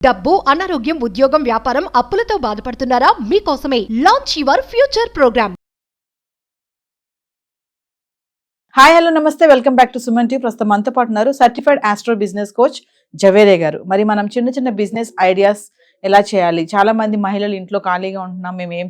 డబ్బు, అనారోగ్యం, ఉద్యోగం, వ్యాపారం, అప్పులతో బాధపడుతున్నారా? మీకోసమే launch your future programme. Hi hello నమస్తే, welcome back to Suman TV. ప్రస్తుతం మనతో పాటు ఉన్నారు certified astro business coach Javere గారు. మరి మనం చిన్న చిన్న బిజినెస్ ఐడియాస్ ఎలా చేయాలి, చాలా మంది మహిళలు ఇంట్లో ఖాళీగా ఉంటున్నాం, మేము ఏం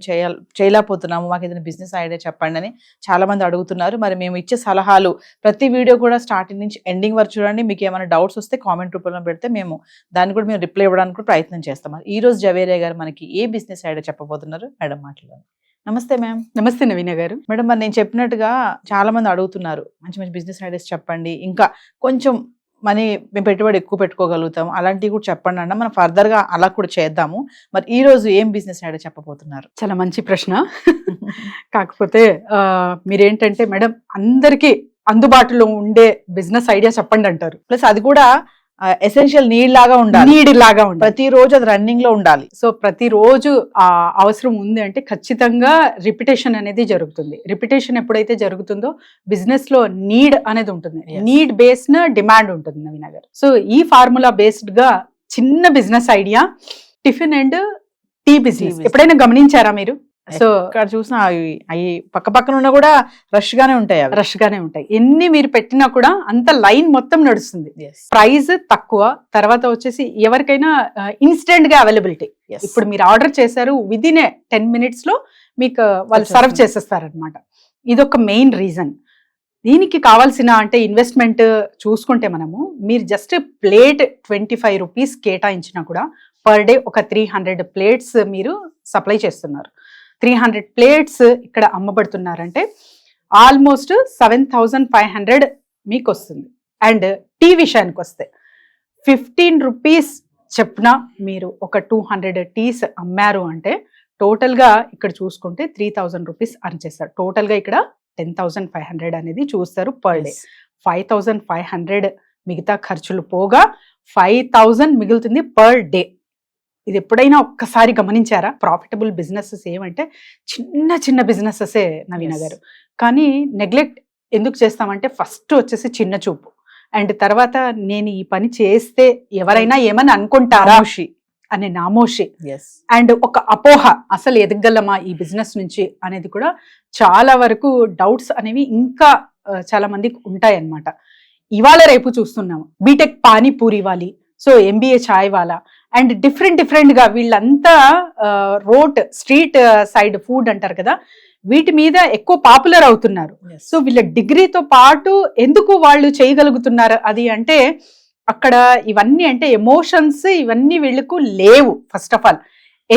చేయలేకపోతున్నాము, మాకు ఏదైనా బిజినెస్ ఐడియా చెప్పండి అని చాలా మంది అడుగుతున్నారు. మరి మేము ఇచ్చే సలహాలు ప్రతి వీడియో కూడా స్టార్టింగ్ నుంచి ఎండింగ్ వరకు చూడండి. మీకు ఏమైనా డౌట్స్ వస్తే కామెంట్ రూపంలో పెడితే మేము దాన్ని కూడా మేము రిప్లై ఇవ్వడానికి కూడా ప్రయత్నం చేస్తాం. ఈ రోజు జవేరే గారు మనకి ఏ బిజినెస్ ఐడియా చెప్పబోతున్నారు మేడం మాట్లాడాలి. నమస్తే మ్యామ్. నమస్తే నవీన గారు. మేడం, మరి నేను చెప్పినట్టుగా చాలా మంది అడుగుతున్నారు, మంచి మంచి బిజినెస్ ఐడియాస్ చెప్పండి, ఇంకా కొంచెం మనీ మేము పెట్టుబడి ఎక్కువ పెట్టుకోగలుగుతాం అలాంటివి కూడా చెప్పండి అన్న. మనం ఫర్దర్ గా అలా కూడా చేద్దాము. మరి ఈ రోజు ఏం బిజినెస్ ఐడియా చెప్పబోతున్నారు? చాలా మంచి ప్రశ్న. కాకపోతే మీరేంటంటే మేడం, అందరికీ అందుబాటులో ఉండే బిజినెస్ ఐడియా చెప్పండి అంటారు. ప్లస్ అది కూడా ఎసెన్షియల్ నీడ్ లాగా ఉండాలి, ప్రతిరోజు అది రన్నింగ్ లో ఉండాలి. సో ప్రతిరోజు అవసరం ఉంది అంటే ఖచ్చితంగా రిపిటేషన్ అనేది జరుగుతుంది. రిపిటేషన్ ఎప్పుడైతే జరుగుతుందో బిజినెస్ లో నీడ్ అనేది ఉంటుంది. నీడ్ బేస్డ్ డిమాండ్ ఉంటుంది నవీన గారు. సో ఈ ఫార్ములా బేస్డ్ గా చిన్న business idea, tiffin and tea business. ఎప్పుడైనా గమనించారా మీరు? సో ఇక్కడ చూసిన అవి పక్క పక్కన ఉన్నా కూడా రష్ గానే ఉంటాయి. ఎన్ని మీరు పెట్టినా కూడా అంత లైన్ మొత్తం నడుస్తుంది. ప్రైస్ తక్కువ, తర్వాత వచ్చేసి ఎవరికైనా ఇన్స్టెంట్ గా అవైలబిలిటీ. ఇప్పుడు మీరు ఆర్డర్ చేశారు, విదిన్ 10 minutes లో మీకు వాళ్ళు సర్వ్ చేసేస్తారనమాట. ఇదొక మెయిన్ రీజన్. దీనికి కావాల్సిన అంటే ఇన్వెస్ట్మెంట్ చూసుకుంటే మనము, మీరు జస్ట్ ప్లేట్ 25 rupees కేటాయించినా కూడా పర్ డే ఒక 300 plates మీరు సప్లై చేస్తున్నారు. 300 plates ఇక్కడ అమ్మబడుతున్నారంటే ఆల్మోస్ట్ 7,500 మీకు వస్తుంది. అండ్ టీ విషయానికి వస్తే 15 rupees చెప్పున మీరు ఒక 200 టీస్ అమ్మారు అంటే టోటల్గా ఇక్కడ చూసుకుంటే 3,000 rupees అర్న్ చేస్తారు. టోటల్గా ఇక్కడ 10,500 అనేది చూస్తారు పర్ డే. 5,500 మిగతా ఖర్చులు పోగా 5,000 మిగులుతుంది పర్ డే. ఇది ఎప్పుడైనా ఒక్కసారి గమనించారా? ప్రాఫిటబుల్ బిజినెసెస్ ఏమంటే చిన్న చిన్న బిజినెసెసే నవీన గారు. కానీ నెగ్లెక్ట్ ఎందుకు చేస్తామంటే ఫస్ట్ వచ్చేసి చిన్న చూపు, అండ్ తర్వాత నేను ఈ పని చేస్తే ఎవరైనా ఏమని అనుకుంటారా అనే నామోషి, అండ్ ఒక అపోహ, అసలు ఎదగలమా ఈ బిజినెస్ నుంచి అనేది కూడా చాలా వరకు డౌట్స్ అనేవి ఇంకా చాలా మందికి ఉంటాయన్నమాట. ఇవాళ రేపు చూస్తున్నాము బీటెక్ పానీపూరి వాలి, సో ఎంబీఏ చాయ్ వాలా, అండ్ డిఫరెంట్ గా వీళ్ళంతా స్ట్రీట్ సైడ్ ఫుడ్ అంటారు కదా, వీటి మీద ఎక్కువ పాపులర్ అవుతున్నారు. సో వీళ్ళ డిగ్రీతో పాటు ఎందుకు వాళ్ళు చేయగలుగుతున్నారు అది అంటే, అక్కడ ఇవన్నీ అంటే ఎమోషన్స్ ఇవన్నీ వీళ్ళకు లేవు. ఫస్ట్ ఆఫ్ ఆల్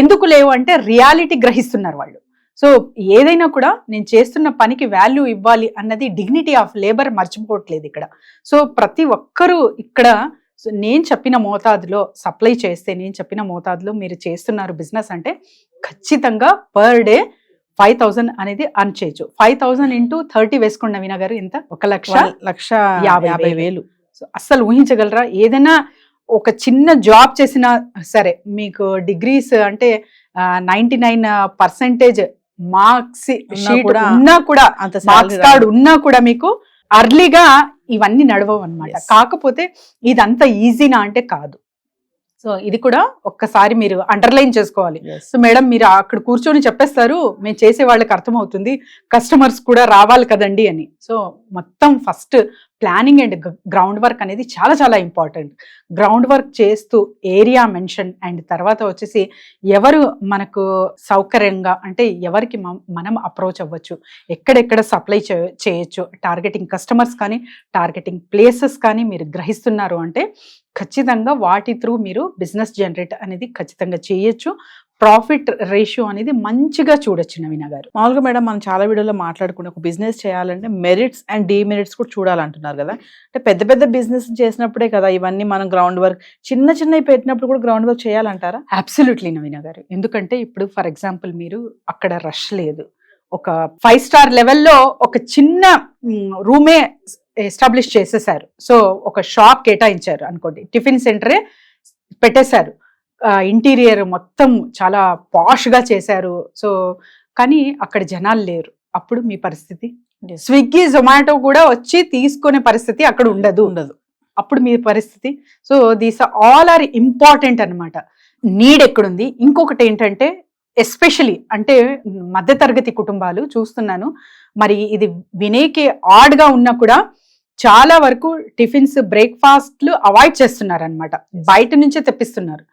ఎందుకు లేవు అంటే రియాలిటీ గ్రహిస్తున్నారు వాళ్ళు. సో ఏదైనా కూడా నేను చేస్తున్న పనికి వాల్యూ ఇవ్వాలి అన్నది డిగ్నిటీ ఆఫ్ లేబర్ మర్చిపోవట్లేదు ఇక్కడ. సో ప్రతి ఒక్కరూ ఇక్కడ నేను చెప్పిన మోతాదులో సప్లై చేస్తే, నేను చెప్పిన మోతాదులో మీరు చేస్తున్నారు బిజినెస్ అంటే ఖచ్చితంగా పర్ డే 5,000 అనేది అర్న్ చేయొచ్చు. 5,000 into 30 వేసుకోండి నవీన గారు, ఎంత? 1,50,000. సో అస్సలు ఊహించగలరా? ఏదైనా ఒక చిన్న జాబ్ చేసినా సరే మీకు డిగ్రీస్ అంటే 99% మార్క్స్ షీట్ ఉన్నా కూడా, మార్క్స్ కార్డ్ ఉన్నా కూడా మీకు అర్లీగా ఇవన్నీ నడవవు అనమాట. కాకపోతే ఇదంతా ఈజీనా అంటే కాదు. సో ఇది కూడా ఒక్కసారి మీరు అండర్లైన్ చేసుకోవాలి. సో మేడం, మీరు అక్కడ కూర్చొని చెప్పేస్తారు, మేము చేసే వాళ్ళకి అర్థమవుతుంది, కస్టమర్స్ కూడా రావాలి కదండి అని. సో మొత్తం first planning and ground work అనేది చాలా చాలా ఇంపార్టెంట్. గ్రౌండ్ వర్క్ చేస్తూ ఏరియా మెన్షన్, అండ్ తర్వాత వచ్చేసి ఎవరు మనకు సౌకర్యంగా అంటే ఎవరికి మనం అప్రోచ్ అవ్వచ్చు, ఎక్కడెక్కడ సప్లై చేయొచ్చు, టార్గెటింగ్ కస్టమర్స్ కానీ టార్గెటింగ్ ప్లేసెస్ కానీ మీరు గ్రహిస్తున్నారు అంటే ఖచ్చితంగా వాటి త్రూ మీరు బిజినెస్ జనరేట్ అనేది ఖచ్చితంగా చేయొచ్చు. ప్రాఫిట్ రేషియో అనేది మంచిగా చూడొచ్చు నవీన గారు. మామూలుగా మేడం, మనం చాలా వీడియోలో మాట్లాడుకునే ఒక బిజినెస్ చేయాలంటే మెరిట్స్ అండ్ డిమెరిట్స్ కూడా చూడాలంటున్నారు కదా. అంటే పెద్ద పెద్ద బిజినెస్ చేసినప్పుడే కదా ఇవన్నీ మనం గ్రౌండ్ వర్క్, చిన్న చిన్నవి పెట్టినప్పుడు కూడా గ్రౌండ్ వర్క్ చేయాలంటారా? అబ్సల్యూట్లీ నవీన గారు. ఎందుకంటే ఇప్పుడు ఫర్ ఎగ్జాంపుల్ మీరు అక్కడ రష్ లేదు, ఒక 5 star లెవెల్లో ఒక చిన్న రూమే ఎస్టాబ్లిష్ చేసేసారు. సో ఒక షాప్ కేటాయించారు అనుకోండి, టిఫిన్ సెంటరే పెట్టేశారు, ఇంటీరియర్ మొత్తం చాలా పాష్ గా చేశారు. సో కానీ అక్కడ జనాలు లేరు, అప్పుడు మీ పరిస్థితి? స్విగ్గీ జొమాటో కూడా వచ్చి తీసుకునే పరిస్థితి అక్కడ ఉండదు. అప్పుడు మీ పరిస్థితి. So these all are important అన్నమాట. నీడ్ ఎక్కడుంది, ఇంకొకటి ఏంటంటే ఎస్పెషలీ అంటే మధ్యతరగతి కుటుంబాలు చూస్తున్నాను, మరి ఇది వినేకి ఆడ్గా ఉన్నా కూడా చాలా వరకు టిఫిన్స్ బ్రేక్ఫాస్ట్లు అవాయిడ్ చేస్తున్నారు అనమాట, బయట నుంచే తెప్పిస్తున్నారు.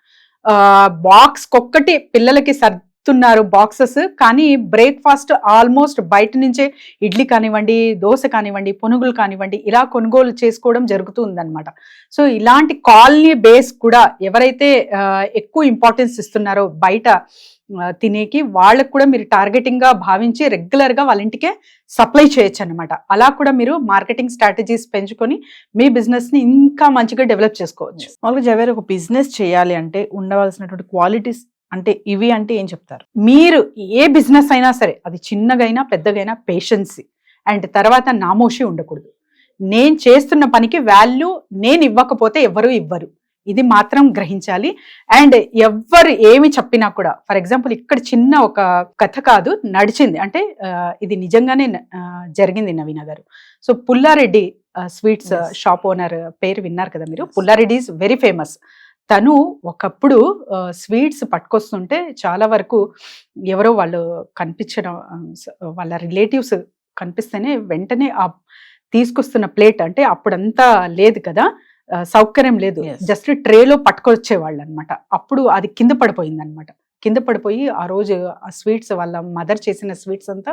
బాక్స్ ఒక్కటి పిల్లలకి సర్దుతున్నారు బాక్సెస్, కానీ బ్రేక్ఫాస్ట్ ఆల్మోస్ట్ బయట నుంచే ఇడ్లీ కానివ్వండి, దోశ కానివ్వండి, పునుగులు కానివ్వండి ఇలా కొనుగోలు చేసుకోవడం జరుగుతూ ఉందన్నమాట. సో ఇలాంటి కాలనీ బేస్ కూడా ఎవరైతే ఎక్కువ ఇంపార్టెన్స్ ఇస్తున్నారో బయట తినేకి, వాళ్ళకు కూడా మీరు టార్గెటింగ్ గా భావించి రెగ్యులర్ గా వాళ్ళ ఇంటికే సప్లై చేయొచ్చు అనమాట. అలా కూడా మీరు మార్కెటింగ్ స్ట్రాటజీస్ పెంచుకొని మీ బిజినెస్ ని ఇంకా మంచిగా డెవలప్ చేసుకోవచ్చు. మామూలుగా జవేరి ఒక బిజినెస్ చేయాలి అంటే ఉండవలసినటువంటి క్వాలిటీస్ అంటే ఇవి అంటే ఏం చెప్తారు? మీరు ఏ బిజినెస్ అయినా సరే, అది చిన్నగైనా పెద్దగైనా, పేషెన్సీ అండ్ తర్వాత నామోషి ఉండకూడదు. నేను చేస్తున్న పనికి వాల్యూ నేను ఇవ్వకపోతే ఎవరు ఇవ్వరు, ఇది మాత్రం గ్రహించాలి. అండ్ ఎవ్వరు ఏమి చెప్పినా కూడా, ఫర్ ఎగ్జాంపుల్ ఇక్కడ చిన్న ఒక కథ కాదు నడిచింది, అంటే ఇది నిజంగానే జరిగింది నవీన గారు. So Pulla Reddy sweets shop owner పేరు విన్నారు కదా మీరు, పుల్లారెడ్డి ఈజ్ వెరీ ఫేమస్. తను ఒకప్పుడు స్వీట్స్ పట్టుకొస్తుంటే చాలా వరకు ఎవరో వాళ్ళు కనిపించడం, వాళ్ళ రిలేటివ్స్ కనిపిస్తేనే వెంటనే ఆ తీసుకొస్తున్న ప్లేట్, అంటే అప్పుడంతా లేదు కదా సౌకర్యం లేదు, జస్ట్ ట్రేలో పట్టుకొచ్చేవాళ్ళు అనమాట. అప్పుడు అది కింద పడిపోయింది అనమాట. కింద పడిపోయి ఆ రోజు ఆ స్వీట్స్ వాళ్ళ మదర్ చేసిన స్వీట్స్ అంతా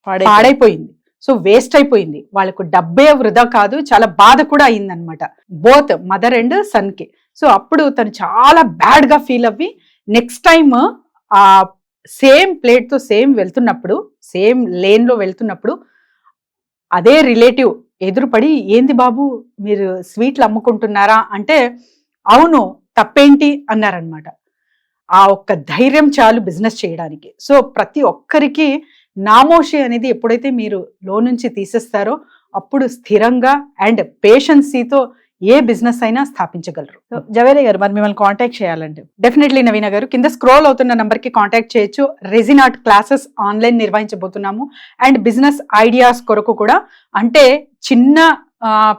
పాడైపోయింది. సో వేస్ట్ అయిపోయింది. వాళ్ళకు డబ్బే వృధా కాదు, చాలా బాధ కూడా అయిందనమాట, బోత్ మదర్ అండ్ సన్ కి. సో అప్పుడు తను చాలా బ్యాడ్ గా ఫీల్ అవ్వి నెక్స్ట్ టైమ్ ఆ సేమ్ ప్లేట్ తో సేమ్ వెళ్తున్నప్పుడు, సేమ్ లేన్ లో వెళ్తున్నప్పుడు అదే రిలేటివ్ ఎదురుపడి, ఏంది బాబు మీరు స్వీట్లు అమ్ముకుంటున్నారా అంటే, అవును తప్పేంటి అన్నారనమాట. ఆ ఒక్క ధైర్యం చాలు బిజినెస్ చేయడానికి. సో ప్రతి ఒక్కరికి నామోషి అనేది ఎప్పుడైతే మీరు లో నుంచి తీసేస్తారో అప్పుడు స్థిరంగా అండ్ పేషెన్సీతో ఏ బిజినెస్ అయినా స్థాపించగలరు. జవేరి గారు, మరి మిమ్మల్ని కాంటాక్ట్ చేయాలంటే? డెఫినెట్లీ నవీన గారు, కింద స్క్రోల్ అవుతున్న నంబర్ కి కాంటాక్ట్ చేయొచ్చు. రెజిన్ ఆర్ట్ క్లాసెస్ ఆన్లైన్ నిర్వహించబోతున్నాము. అండ్ బిజినెస్ ఐడియాస్ కొరకు కూడా, అంటే చిన్న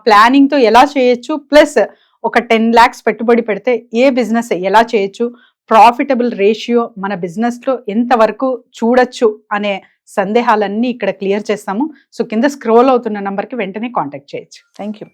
ప్లానింగ్ తో ఎలా చేయొచ్చు, ప్లస్ ఒక 10 lakhs పెట్టుబడి పెడితే ఏ బిజినెస్ ఎలా చేయొచ్చు, ప్రాఫిటబుల్ రేషియో మన బిజినెస్ లో ఎంత వరకు చూడొచ్చు అనే సందేహాలన్నీ ఇక్కడ క్లియర్ చేస్తాము. సో కింద స్క్రోల్ అవుతున్న నంబర్ కి వెంటనే కాంటాక్ట్ చేయొచ్చు. Thank you.